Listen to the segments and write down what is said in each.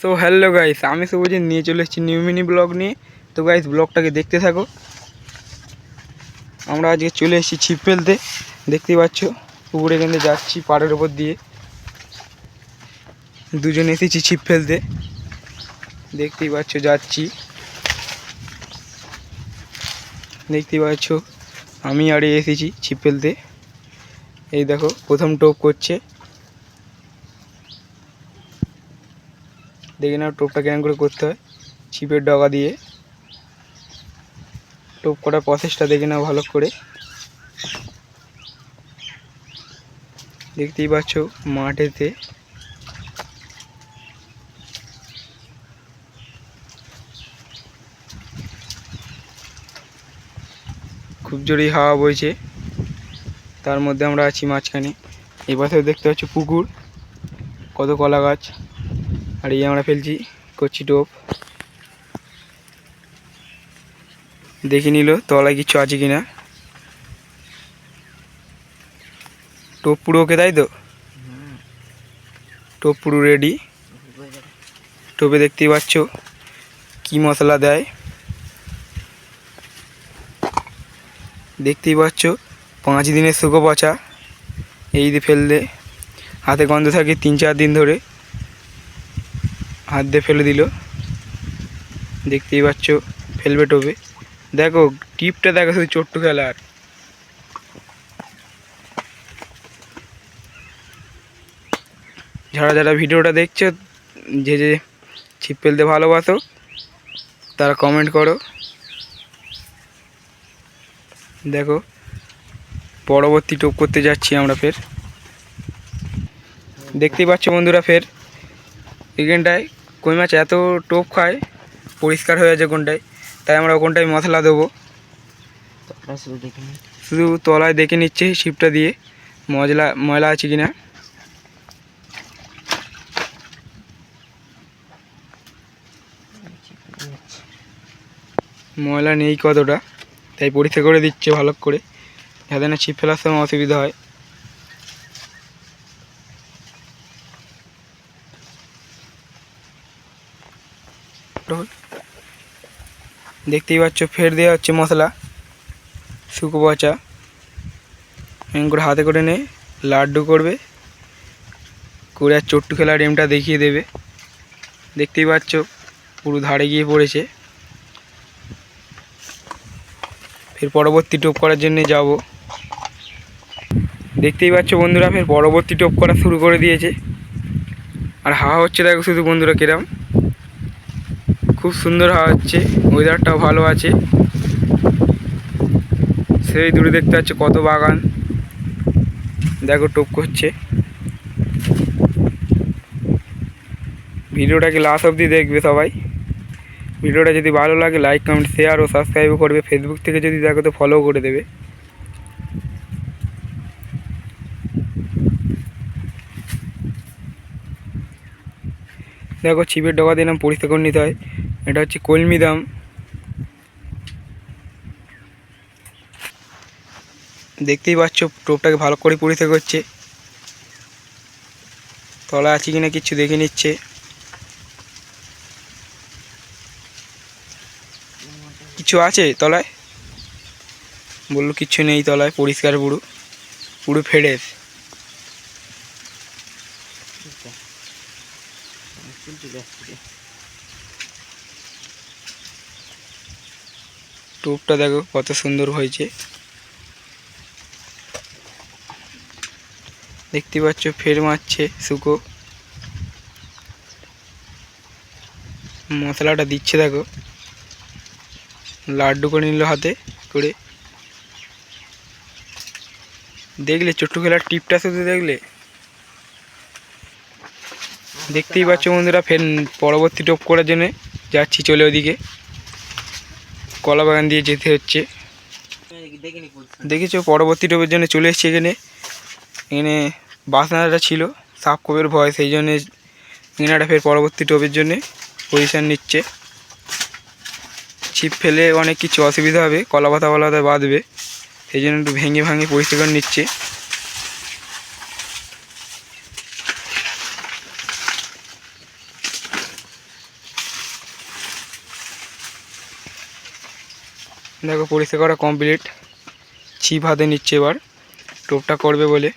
So hello guys, আমি শুভজিৎ নিয়ে চলে এসেছি নিউ মিনি ব্লগ নিয়ে। তো গাইস, ব্লগটাকে দেখতে থাকো। আমরা আজকে চলে এসেছি ছিপ ফেলতে, দেখতেই পাচ্ছ। পুকুরে কিন্তু যাচ্ছি পাড়ের ওপর দিয়ে, দুজন এসেছি ছিপ ফেলতে, দেখতেই পাচ্ছ। যাচ্ছি, দেখতেই পাচ্ছ আমি আর এসেছি ছিপ ফেলতে। এই দেখো, প্রথম টোপ করছে, দেখে নাও টোপটা কেমন করে করতে হয়। ছিপের ডগা দিয়ে টোপ করার প্রসেসটা দেখে নাও ভালো করে। দেখতেই পাচ্ছ মাঠেতে খুব জোরেই হাওয়া বইছে, তার মধ্যে আমরা আছি মাঝখানে। এই পাশেও দেখতে পাচ্ছ পুকুর, কত কলা গাছ, আর এই আমরা ফেলছি, করছি টোপ। দেখে নিল তলায় কিছু আছে কিনা। টোপ পুরো ওকে, তাই তো? টোপ পুরো রেডি। টোপে দেখতেই পাচ্ছ কি মশলা দেয়, দেখতেই পাচ্ছ 5 দিনের শুকো পচা। এই দিয়ে ফেললে হাতে গন্ধ থাকে 3-4 দিন ধরে, হাত দিয়ে ফেলে দিল। দেখতেই পাচ্ছ ফেলবে টোপে। দেখো টিপটা, দেখো শুধু চট্টু খেলার। যারা যারা ভিডিওটা দেখছো, যে যে ছিপ ফেলতে ভালোবাসো, তারা কমেন্ট করো। দেখো পরবর্তী টোপ করতে যাচ্ছি আমরা ফের। দেখতেই পাচ্ছ বন্ধুরা, ফের এখানটায় কই মাছ এত টোপ খায়, পরিষ্কার হয়ে আছে কোনটায়, তাই আমরা ওখানটায় মশলা দেবো। শুধু তলায় দেখে নিচ্ছে ছিপটা দিয়ে ময়লা আছে কিনা। ময়লা নেই কতটা, তাই পরিষ্কার করে দিচ্ছে ভালো করে, যাতে না ছিপ ফেলার সময় অসুবিধা হয়। দেখতেই পাচ্ছ ফের দেওয়া হচ্ছে মশলা, শুকো পচা। এমন করে হাতে করে নে লাড্ডু করবে করে, আর চট্টু খেলার এমটা দেখিয়ে দেবে। দেখতেই পাচ্ছ পুরো ধারে গিয়ে পড়েছে। ফের পরবর্তী টোপ করার জন্য যাব। দেখতেই পাচ্ছ বন্ধুরা, ফের পরবর্তী টোপ করা শুরু করে দিয়েছে। আর হাওয়া হচ্ছে, দেখো শুধু বন্ধুরা কিরম খুব সুন্দর হাওয়া হচ্ছে, ওয়েদারটাও ভালো আছে। সেই দূরে দেখতে পাচ্ছ কত বাগান, দেখো টোপ করছে। ভিডিওটাকে লাস্ট অবধি দেখবে সবাই। ভিডিওটা যদি ভালো লাগে লাইক, কমেন্ট, শেয়ার ও সাবস্ক্রাইবও করবে। ফেসবুক থেকে যদি দেখো তো ফলো করে দেবে। দেখো ছিপের ডগা দিয়ে নাম পরিষ্কার করে নিতে হয়। এটা হচ্ছে কলমি দাম। দেখতেই পাচ্ছ টোপটাকে ভালো করে পরিষ্কার করছে, তলা আছে কিনা কিছু দেখে নিচ্ছে। কিছু আছে তলায়? বললো কিচ্ছু নেই তলায়, পরিষ্কার পুরো, পুরো ফ্রেশ। টোপটা দেখো কত সুন্দর হয়েছে। দেখতে পাচ্ছ ফের মারছে শুকো, মশলাটা দিচ্ছে দেখো, লাড্ডু করে নিল হাতে করে। দেখলে চট্টু খেলার টিপটা শুধু দেখলে। দেখতেই পাচ্ছ বন্ধুরা, ফের পরবর্তী টোপ করার জন্য যাচ্ছি চলে ওদিকে, কলা বাগান দিয়ে যেতে হচ্ছে। দেখেছো পরবর্তী টোপের জন্য চলে এসছি এখানে। এখানে বাসনাটা ছিল সাপ কোপের ভয়, সেই জন্যে এনারা ফের পরবর্তী টোপের জন্যে পজিশান নিচ্ছে। ছিপ ফেলে অনেক কিছু অসুবিধা হবে, কলা পাতা বাঁধবে, সেই জন্য একটু ভেঙে ভাঙে পরিষ্কার নিচ্ছে। দেখো পরিষ্কার করা কমপ্লিট। ছিপ হাতে নিচ্ছে এবার টোপটা করবে বলে।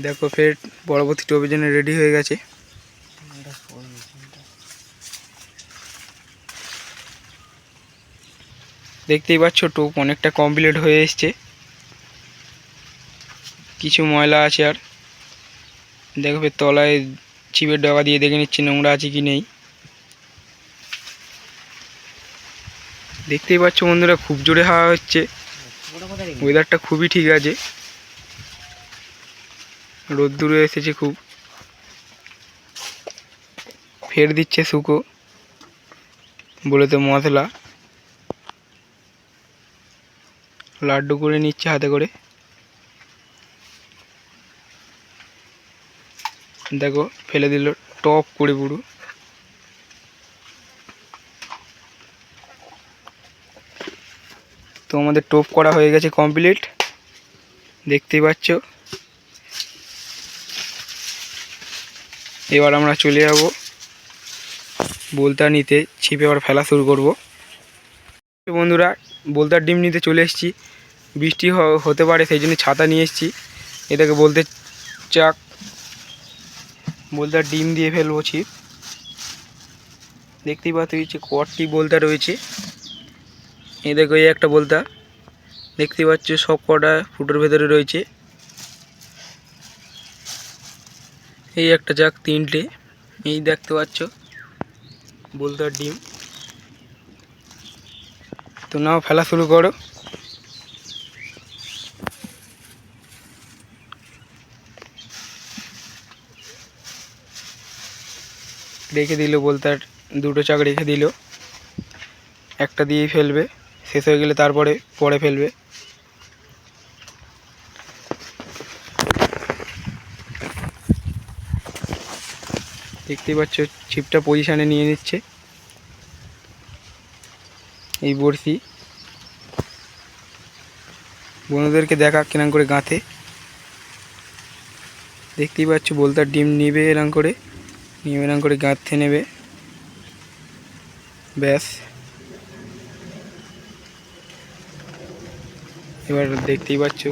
দেখো ফের পরবর্তী টোপের জন্য রেডি হয়ে গেছে। দেখতেই পাচ্ছ টোপ অনেকটা কমপ্লিট হয়ে এসছে, কিছু ময়লা আছে আর। দেখো ফের তলায় ছিপের ডগা দিয়ে দেখে নিচ্ছি নোংরা আছে কি নেই। দেখতেই পাচ্ছ বন্ধুরা খুব জোরে হাওয়া হচ্ছে, ওয়েদারটা খুবই ঠিক আছে, রোদ্দুর এসেছে খুব। ফের দিচ্ছে শুকো বলেতে মশলা, লাড্ডু করে নিচ্ছে হাতে করে। দেখো ফেলে দিল টপ করে পুরো। তো আমাদের টোপ করা হয়ে গেছে কমপ্লিট, দেখতেই পাচ্ছ। এবার আমরা চলে যাব বোলতা নিতে, ছিপে আবার ফেলা শুরু করব। বন্ধুরা বোলতার ডিম নিতে চলে এসেছি, বৃষ্টি হতে পারে সেই জন্য ছাতা নিয়ে এসেছি। এটাকে বলতে চাক বোলতার ডিম দিয়ে ফেলবো ছিপ। দেখতেই পাচ্ছ কটি বোলতা রয়েছে। এই দেখো এই একটা বোলতা, দেখতে পাচ্ছ সব কটা ফুটোর ভেতরে রয়েছে। এই একটা চাক, তিনটে। এই দেখতে পাচ্ছ বোলতার ডিম। তো নাও ফেলা শুরু করো। রেখে দিল বোলতার দুটো চাক রেখে দিল, একটা দিয়েই ফেলবে, শেষ হয়ে গেলে তারপরে পরে ফেলবে। দেখতেই পাচ্ছ ছিপটা পজিশানে নিয়ে নিচ্ছে। এই বড়শি বন্ধুদেরকে দেখা কেনাম করে গাঁথে। দেখতেই পাচ্ছ বোলতার ডিম নিবে এরম করে, নিয়ে এরম করে গাঁথতে নেবে, ব্যাস। এবার দেখতেই পাচ্ছ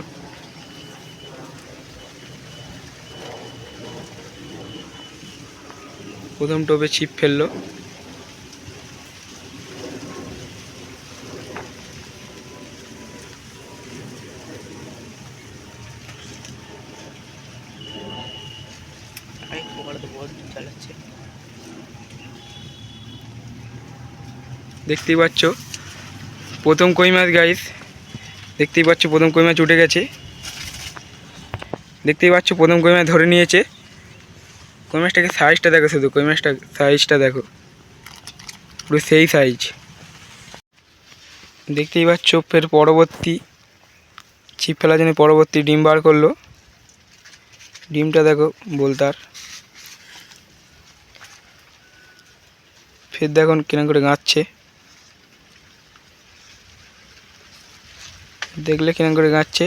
প্রথম টোপে ছিপ ফেললো। দেখতেই পাচ্ছ প্রথম কই মাছ গাইস, দেখতেই পাচ্ছ প্রথম কই মাছ উঠে গেছে। দেখতেই পাচ্ছ প্রথম কই মাছ ধরে নিয়েছে। কই মাছটাকে সাইজটা দেখো, শুধু কই মাছটা সাইজটা দেখো, পুরো সেই সাইজ। দেখতেই পাচ্ছ ফের পরবর্তী ছিপ ফেলার জন্য পরবর্তী ডিম বার করলো। ডিমটা দেখো বোলতার। ফের দেখো কেনা করে গাঁথছে, দেখলে কেনা করে গাঁথছে।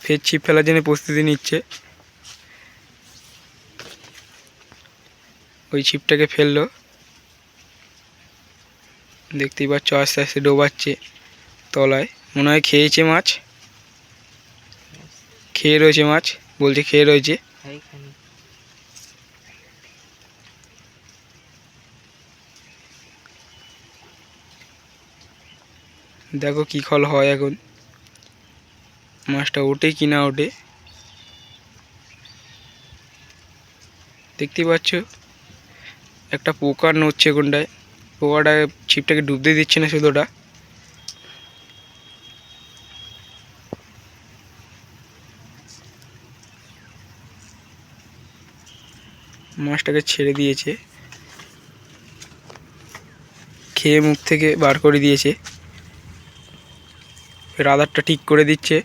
ফের ছিপ ফেলার জন্য প্রস্তুতি নিচ্ছে। ওই ছিপটাকে ফেললো, দেখতেই পাচ্ছ আস্তে আস্তে ডোবাচ্ছে তলায়। মনে হয় খেয়েছে মাছ, খেয়ে রয়েছে মাছ, বলছে খেয়ে রয়েছে। দেখো কি ফল হয় এখন, মাছটা ওঠে কি না ওঠে। দেখতেই পাচ্ছ একটা পোকা নড়ছে কোনটায়, পোকাটা ছিপটাকে ডুবতে দিচ্ছে না শুধু ওটা। মাছটাকে ছেড়ে দিয়েছে, খেয়ে মুখ থেকে বার করে দিয়েছে। রাদারটা ঠিক করে দিচ্ছে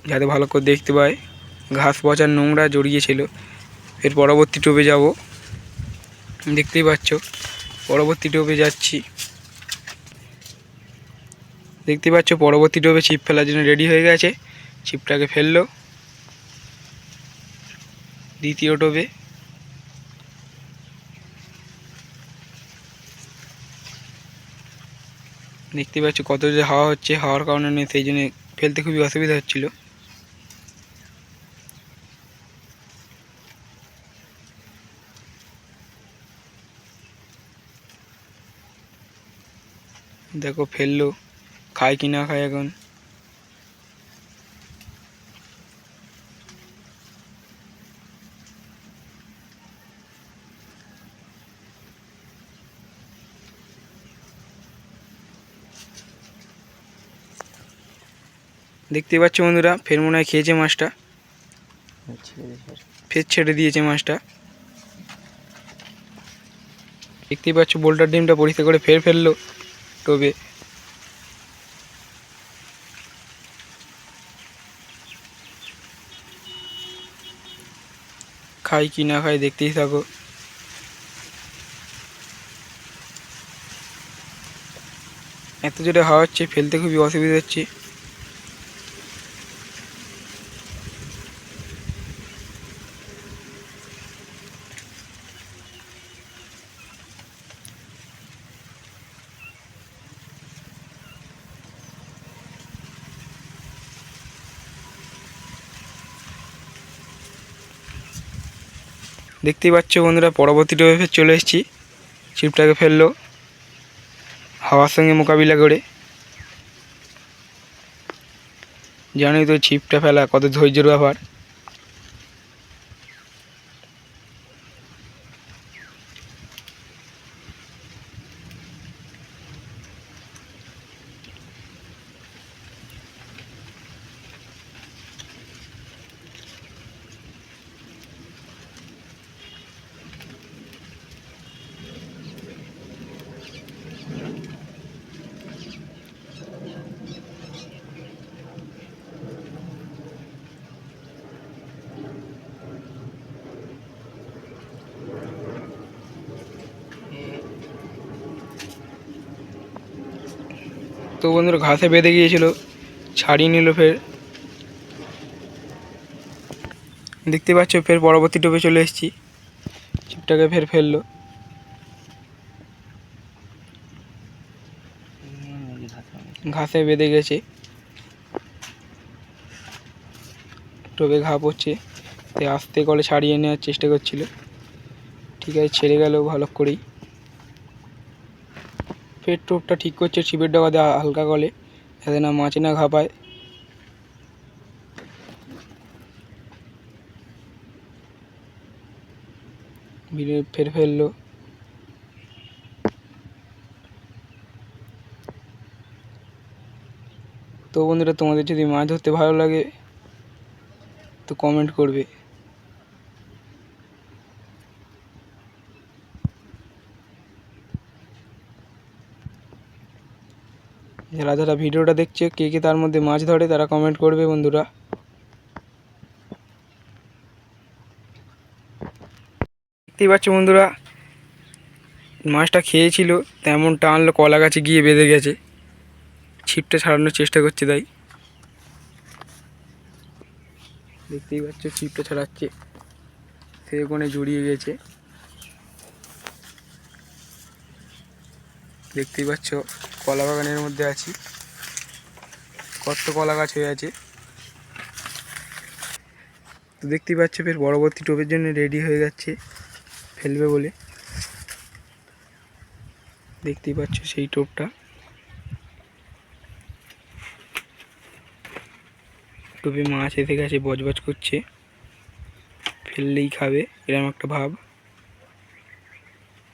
যাতে ভালো করে দেখতে পায়। ঘাস পচার নোংরা জড়িয়েছিল। এর পরবর্তী টোপে যাব, দেখতেই পাচ্ছ পরবর্তী টোপে যাচ্ছি। দেখতে পাচ্ছ পরবর্তী টোপে ছিপ ফেলার জন্য রেডি হয়ে গেছে। ছিপটাকে ফেললো, দ্বিতীয় টোপে। দেখতে পাচ্ছ কত যে হাওয়া হচ্ছে, হাওয়ার কারণে সেই জন্য ফেলতে খুবই অসুবিধা হচ্ছিল। দেখো ফেললো, খায় কি না খায় এখন। দেখতে পাচ্ছ বন্ধুরা, ফের মনে হয় খেয়েছে মাছটা, ফের ছেড়ে দিয়েছে মাছটা। দেখতেই পাচ্ছ বোল্টার ডিমটা পরিষ্কার করে ফের ফেললো টোবে। খাই কি না খাই দেখতেই থাকো। এত জোরে হাওয়া হচ্ছে, ফেলতে খুবই অসুবিধা হচ্ছে। দেখতেই পাচ্ছ বন্ধুরা, পরবর্তী টোপে ফের চলে এসেছি। ছিপটাকে ফেললো হাওয়ার সঙ্গে মোকাবিলা করে। জানোই তো ছিপটা ফেলা কত ধৈর্যের ব্যাপার। তো বন্ধুরা ঘাসে বেঁধে গিয়েছিল, ছাড়িয়ে নিল ফের। দেখতে পাচ্ছ ফের পরবর্তী টোপে চলে এসেছি। ছিপটাকে ফের ফেললো। ঘাসে বেঁধে গেছে, টোপে ঘা পড়ছে, তাই আস্তে করে ছাড়িয়ে নেওয়ার চেষ্টা করছিল। ঠিক আছে, ছেড়ে গেল ভালো করেই। ফের টোপটা ঠিক করছে ছিপের ডগা দিয়ে হালকা করে, যাতে না মাছে না ঘা পায়। ফের ফেললো। তো বন্ধুরা, তোমাদের যদি মাছ ধরতে ভালো লাগে তো কমেন্ট করবে। যারা যারা ভিডিওটা দেখছে, কে কে তার মধ্যে মাছ ধরে তারা কমেন্ট করবে বন্ধুরা। দেখতেই পাচ্ছ বন্ধুরা, মাছটা খেয়েছিল, তেমন টানলো কলা গাছে গিয়ে বেঁধে গেছে। ছিপটা ছাড়ানোর চেষ্টা করছে, তাই দেখতেই পাচ্ছ ছিপটা ছাড়াচ্ছে, সে কোণে জড়িয়ে গেছে। দেখতেই পাচ্ছ কলা বাগানের মধ্যে আছি, কত কলা গাছ হয়ে আছে। তো দেখতেই পাচ্ছ ফের পরবর্তী টোপের জন্য রেডি হয়ে যাচ্ছে, ফেলবে বলে। দেখতেই পাচ্ছ সেই টোপটা, টোপে মাছ এসে গেছে, বজবজ করছে, ফেললেই খাবে এরকম একটা ভাব।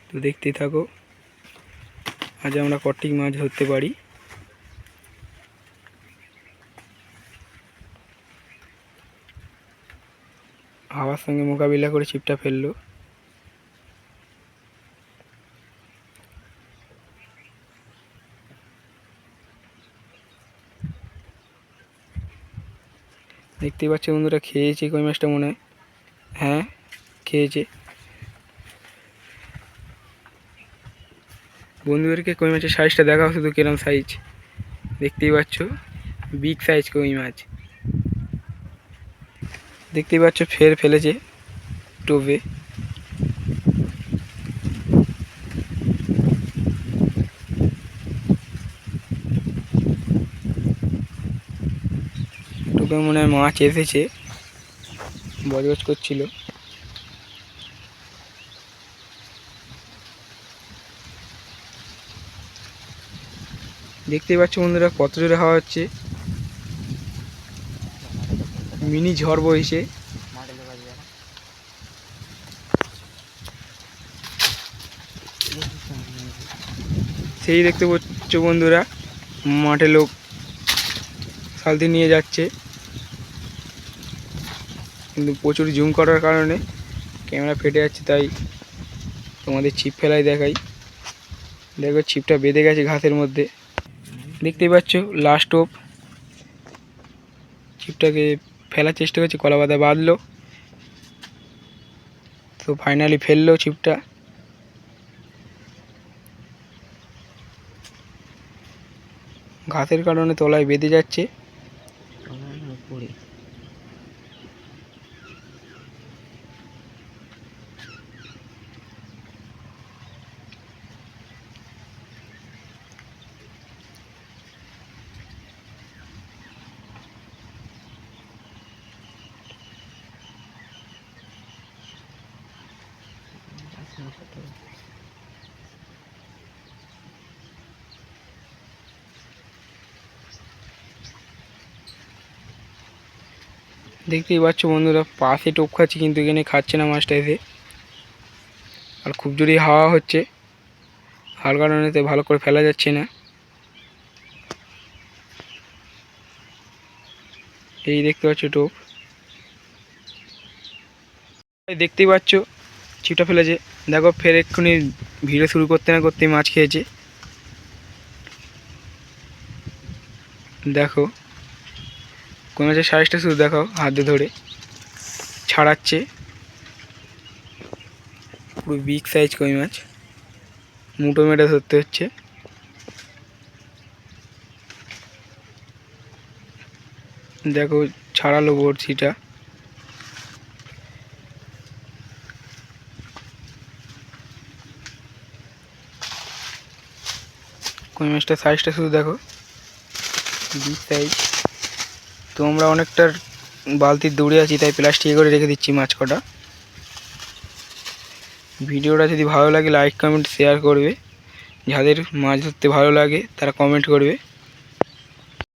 তো দেখতেই থাকো, আজ আমরা কটি মাছ ধরতে পারি। হাওয়ার সঙ্গে মোকাবিলা করে ছিপটা ফেললো। দেখতেই পাচ্ছ বন্ধুরা, খেয়েছে কই মাছটা মনে হয়। হ্যাঁ, খেয়েছে। বন্ধুদেরকে কই মাছের সাইজটা দেখাও শুধু, কিরম সাইজ। দেখতেই পাচ্ছ বিগ সাইজ কই মাছ। দেখতেই পাচ্ছ ফের ফেলেছে, টোপে। টোপে মনে হয় মাছ এসেছে, বজবজ করছিল। দেখতেই পাচ্ছ বন্ধুরা কত জোরে হাওয়া হচ্ছে, মিনি ঝড় বইছে। সেই দেখতে পাচ্ছ বন্ধুরা মাঠে লোক সালতি নিয়ে যাচ্ছে, কিন্তু প্রচুর জুম করার কারণে ক্যামেরা ফেটে যাচ্ছে, তাই তোমাদের ছিপ ফেলাই দেখাই। দেখো ছিপটা বেঁধে গেছে ঘাসের মধ্যে, দেখতেই পাচ্ছ লাস্ট টোপ। ছিপটাকে ফেলার চেষ্টা করছে, কলা পাতা বাঁধলো, তো ফাইনালি ফেললো ছিপটা। ঘাসের কারণে তলায় বেঁধে যাচ্ছে। দেখতেই পাচ্ছ বন্ধুরা পাশে টোপ খাচ্ছে, কিন্তু এখানে খাচ্ছে না মাছটা এসে। আর খুব জোরে হাওয়া হচ্ছে, হাওয়ার কারণে তো ভালো করে ফেলা যাচ্ছে না। এই দেখতে পাচ্ছ টোপ, দেখতেই পাচ্ছ ছিপটা ফেলেছে। দেখো ফের এক্ষুনি ভিড়ে শুরু করতে না করতে মাছ খেয়েছে। দেখো কই মাছের সাইজটা শুধু দেখো, হাতে ধরে ছাড়াচ্ছে, পুরো বিগ সাইজ কই মাছ, মুঠো মেরে ধরতে হচ্ছে। দেখো ছাড়ালো বড়শিটা। কই মাছটার সাইজটা শুধু দেখো, বিগ সাইজ। তো আমরা অনেকটার বালতির দৌড়ে আছি, তাই প্লাস্টিকে করে রেখে দিচ্ছি মাছ কটা। ভিডিওটা যদি ভালো লাগে লাইক কমেন্ট শেয়ার করবে, যাদের মাছ ধরতে ভালো লাগে তারা কমেন্ট করবে।